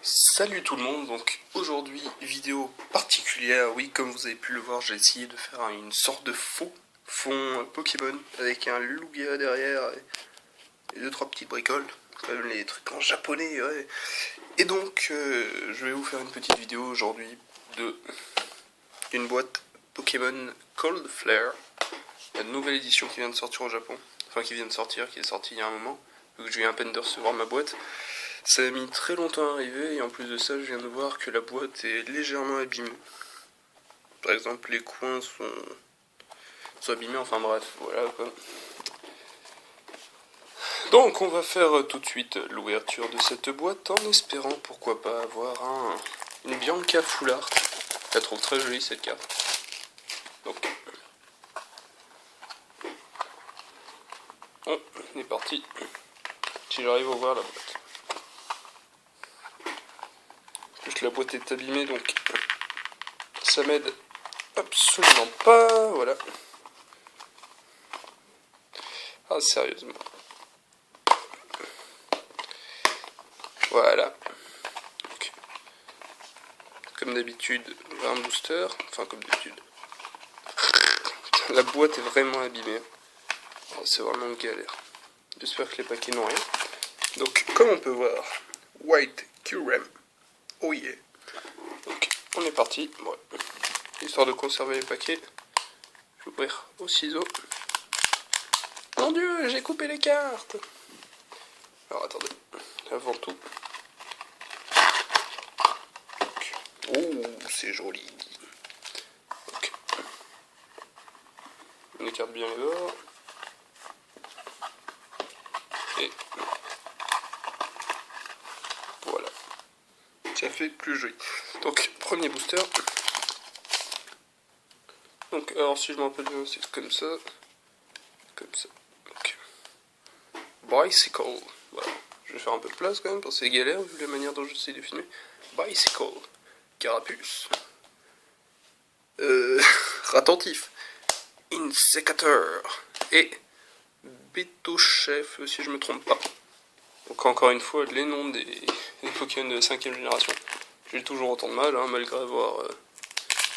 Salut tout le monde, donc aujourd'hui vidéo particulière, oui comme vous avez pu le voir j'ai essayé de faire une sorte de fond Pokémon avec un Lugia derrière et deux trois petites bricoles, quand même les trucs en japonais ouais. Et donc je vais vous faire une petite vidéo aujourd'hui d'une boîte Pokémon Cold Flare, la nouvelle édition qui vient de sortir au Japon, enfin qui est sortie il y a un moment, vu que je viens à peine de recevoir ma boîte. Ça a mis très longtemps à arriver et en plus de ça je viens de voir que la boîte est légèrement abîmée. Par exemple les coins sont abîmés, enfin bref, voilà quoi. Donc on va faire tout de suite l'ouverture de cette boîte en espérant pourquoi pas avoir une Bianca Full Art. Je la trouve très jolie cette carte. Donc on est parti. Si j'arrive à ouvrir la boîte. En plus la boîte est abîmée donc ça m'aide absolument pas, voilà. Ah sérieusement. Voilà. Donc, comme d'habitude, un booster. Enfin comme d'habitude. La boîte est vraiment abîmée. C'est vraiment une galère. J'espère que les paquets n'ont rien. Donc comme on peut voir, White Kyurem. Oh yeah. Donc on est parti. Bon. Histoire de conserver les paquets, je vais ouvrir au ciseau. Mon dieu, j'ai coupé les cartes. Alors attendez, avant tout. Oh, c'est joli. Okay. On écarte bien les bords. Et voilà. Ça fait plus joli. Donc, premier booster. Donc, alors si je me rappelle bien, c'est comme ça. Comme ça. Donc, Bicycle. Voilà. Je vais faire un peu de place quand même, parce que c'est galère vu la manière dont j'essaie de filmer. Bicycle. Carapuce. Ratentif. Insecateur. Et Betochef, si je me trompe pas. Donc encore une fois, les noms des Pokémon de 5ème génération. J'ai toujours autant de mal, hein, malgré avoir...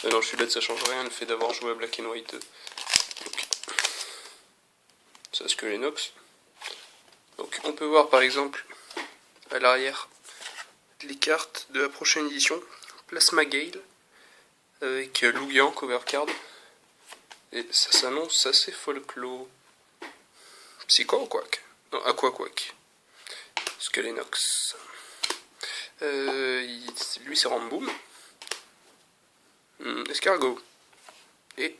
non, je suis bête, ça change rien, le fait d'avoir joué à Black and White 2. Donc, ça c'est que les Nox. Donc on peut voir par exemple, à l'arrière, les cartes de la prochaine édition. Plasma Gale, avec Lugia en cover card. Et ça s'annonce assez folklore. Psycho Quack. Non, Aqua Quack. Skelenox. Lui c'est Ramboom. Escargot. Et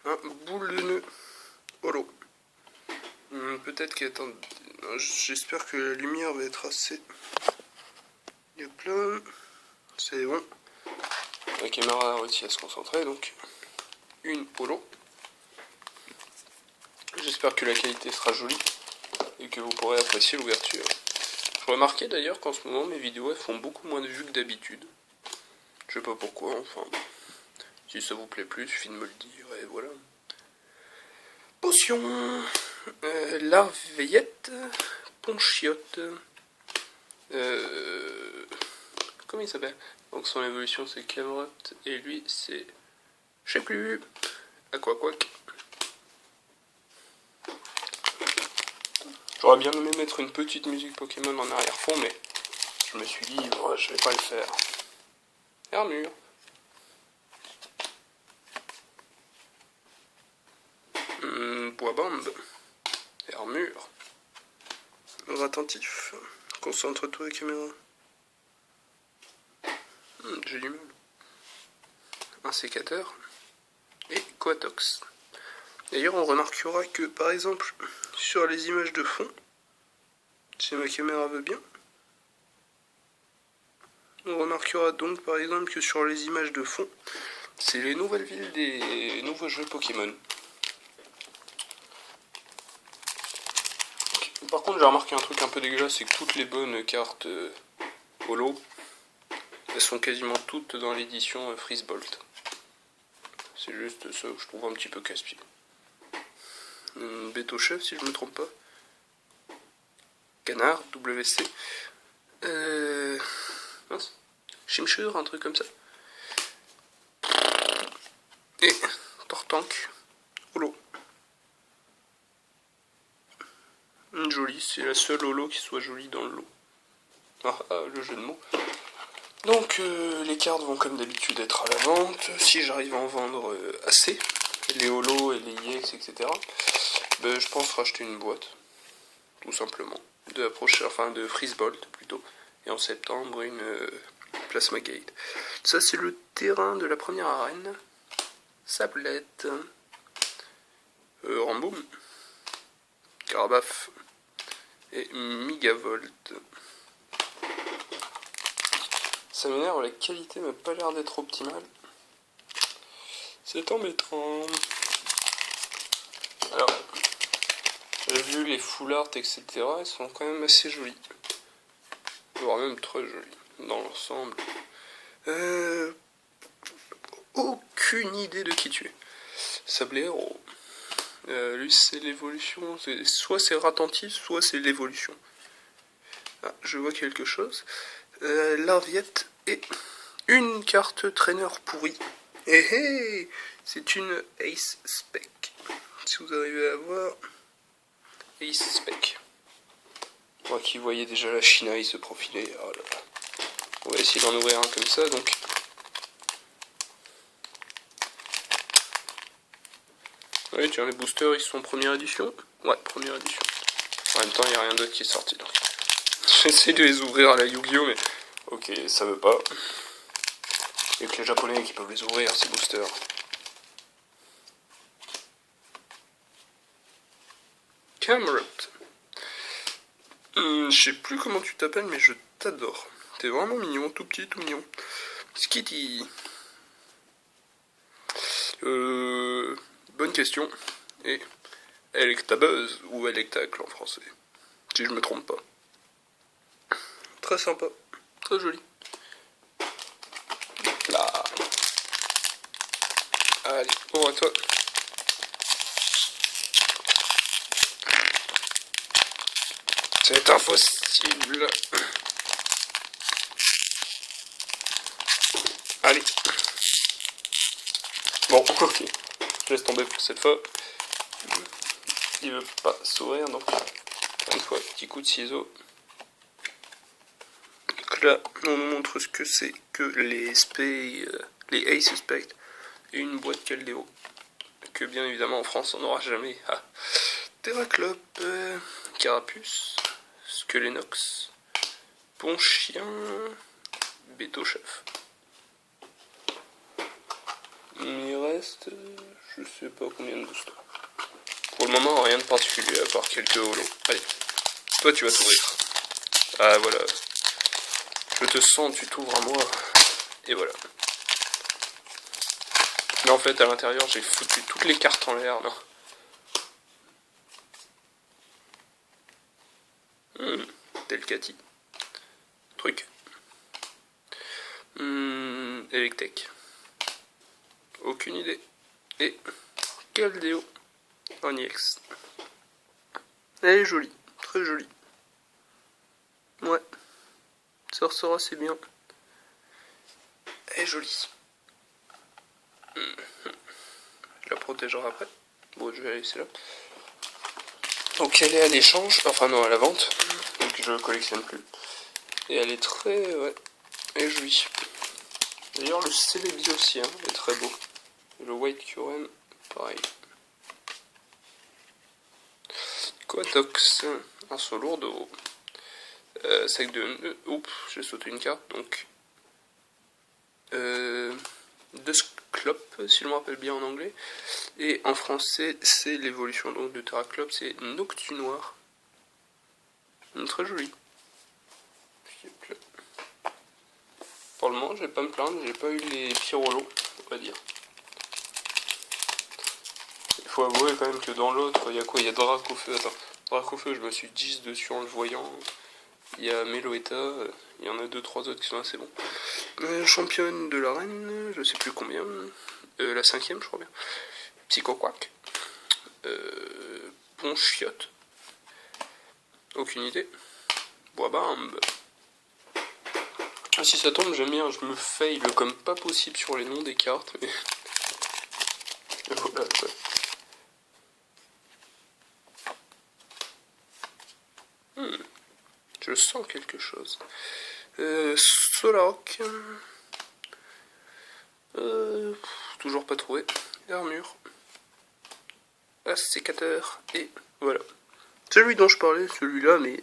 un boule de nœud holo. Peut-être qu'il attend. J'espère que la lumière va être assez. Il y a plein. C'est bon. La caméra a réussi à se concentrer donc. Une holo. J'espère que la qualité sera jolie et que vous pourrez apprécier l'ouverture. Je remarquais d'ailleurs qu'en ce moment mes vidéos elles font beaucoup moins de vues que d'habitude. Je sais pas pourquoi, enfin. Si ça vous plaît plus, il suffit de me le dire et voilà. Potion, larveillette, ponchiotte. Comment il s'appelle? Donc son évolution c'est Cameron et lui c'est. Je sais plus. Aquaquack. J'aurais bien aimé mettre une petite musique Pokémon en arrière-fond, mais je me suis dit, bon, je vais pas le faire. Armure. Bois-bande. Armure. Attentif. Concentre-toi, caméra. J'ai du mal. Un sécateur. Et Coatox. D'ailleurs, on remarquera que, par exemple, sur les images de fond, si ma caméra veut bien, on remarquera donc, par exemple, que sur les images de fond, c'est les nouvelles villes des nouveaux jeux Pokémon. Par contre, j'ai remarqué un truc un peu dégueulasse, c'est que toutes les bonnes cartes holo, elles sont quasiment toutes dans l'édition Freezebolt. C'est juste ça que je trouve un petit peu casse-pied. Betochef, si je me trompe pas. Canard, WC. Chimchur, un truc comme ça. Et Tortank, holo. Une jolie, c'est la seule holo qui soit jolie dans le lot. Le jeu de mots. Donc les cartes vont comme d'habitude être à la vente. Si j'arrive à en vendre assez, les holos et les EX, etc., je pense racheter une boîte, tout simplement. De la prochaine, enfin de Freezebolt plutôt. Et en septembre, une Plasma Gate. Ça, c'est le terrain de la première arène. Sablette. Ramboum. Carabaf. Et Migavolt. Ça m'énerve, la qualité m'a pas l'air d'être optimale. C'est embêtant. Alors, j'ai vu les full art, etc. Ils sont quand même assez jolis. Voire même très jolis dans l'ensemble. Aucune idée de qui tu es. Sablero. Lui, c'est l'évolution. Soit c'est Ratantif, soit c'est l'évolution. Ah, je vois quelque chose. Larviette et une carte traîneur pourrie. C'est une Ace Spec. Si vous arrivez à voir, Ace Spec. Moi qui voyais déjà la China se profiler. Oh là là. On va essayer d'en ouvrir un comme ça, donc. Oui, tiens, les boosters, ils sont première édition. Ouais, première édition. En même temps, il n'y a rien d'autre qui est sorti, donc. J'essaie de les ouvrir à la Yu-Gi-Oh, mais ok, ça veut pas. Il n'y a que les japonais qui peuvent les ouvrir, ces boosters. Camerot. Je sais plus comment tu t'appelles, mais je t'adore. T'es vraiment mignon, tout petit, tout mignon. Skitty. Bonne question. Et Electabuzz ou Electacle en français. Si je me trompe pas. Très sympa. Très joli. Là. Allez, bon à toi. C'est impossible. Allez. Bon, ok. Je laisse tomber pour cette fois. Il veut pas s'ouvrir, donc une fois, petit coup de ciseau. Donc là, on nous montre ce que c'est que les les Ace Spect et une boîte Caldeo. Que bien évidemment en France on n'aura jamais. Ah. Terraclope, Carapuce, Skelenox, Ponchien, Béto-Chef. Il reste, je sais pas combien de boosters. Pour le moment, rien de particulier à part quelques holos. Allez, toi tu vas t'ouvrir. Ah voilà. Je te sens, tu t'ouvres à moi. Et voilà. Mais en fait, à l'intérieur, j'ai foutu toutes les cartes en l'air, non. Delcati. Truc. Electek. Aucune idée. Et Caldeo en EX. Elle est jolie, très jolie. Ouais, ça ressort assez bien. Elle est jolie. Je la protégerai après. Bon, je vais la laisser là. Donc elle est à l'échange, enfin non, à la vente. Donc je ne collectionne plus. Et elle est très, ouais, elle est jolie. D'ailleurs le Celebi aussi, hein, est très beau. Et le White Curren, pareil. Quatox, un solo de haut. Sac de nœuds. Oups, j'ai sauté une carte, donc. Dusclope, si je me rappelle bien en anglais. Et en français, c'est l'évolution donc de Terraclope, c'est Noctunoir. Très joli. Pour le moment, je vais pas me plaindre, j'ai pas eu les pyrolos, on va dire. Il faut avouer quand même que dans l'autre, il y a quoi? Il y a Dracofeu, attends. Dracofeu, je me suis 10 dessus en le voyant. Il y a Meloetta, il y en a 2-3 autres qui sont assez bons. Championne de l'arène, je sais plus combien. La 5ème, je crois bien. Psychoquack. Ponchiotte. Aucune idée. Boisbambe. Si ça tombe, j'aime bien, je me fail comme pas possible sur les noms des cartes, mais... voilà, quoi. Je sens quelque chose. Solak. Toujours pas trouvé. Armure. Sécateur. Et voilà. Celui dont je parlais, celui-là, mais...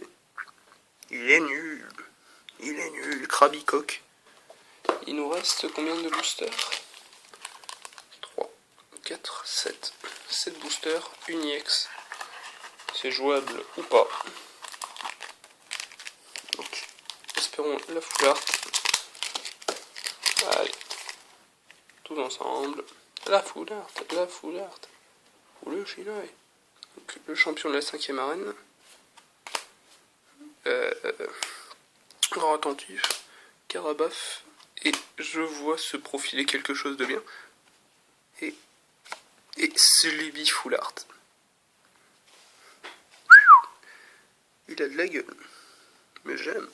il est nul. Il est nul. Krabicoque. Il nous reste combien de boosters? 3, 4, 7. 7 boosters. Uniex. C'est jouable ou pas. Donc, espérons la full art. Allez. Tous ensemble. La full art. La full art. Ou le Shinoy. Donc, le champion de la 5ème arène. Grand attentif. Karabaf. Et je vois se profiler quelque chose de bien. Et Sluby full art. Il a de la gueule. Mais j'aime.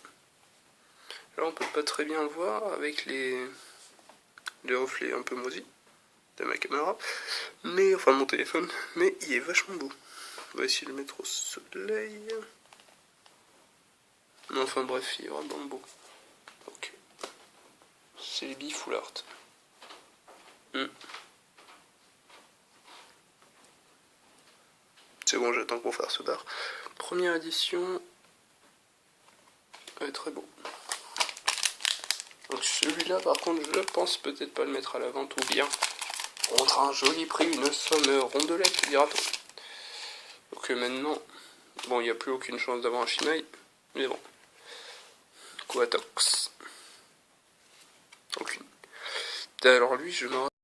Là on peut pas très bien le voir avec les reflets un peu moisis de ma caméra. Mais enfin mon téléphone. Mais il est vachement beau. On va essayer de le mettre au soleil. Enfin bref, il est vraiment beau. Donc c'est les billes full art. C'est bon, j'attends pour faire ce bar. Première édition. Elle est très beau. Donc celui-là par contre je pense peut-être pas le mettre à la vente, ou bien contre un joli prix, une somme rondelette dira-t-on. Donc maintenant, bon il n'y a plus aucune chance d'avoir un Shinoy, mais bon. Quatox. Aucune. Alors lui je me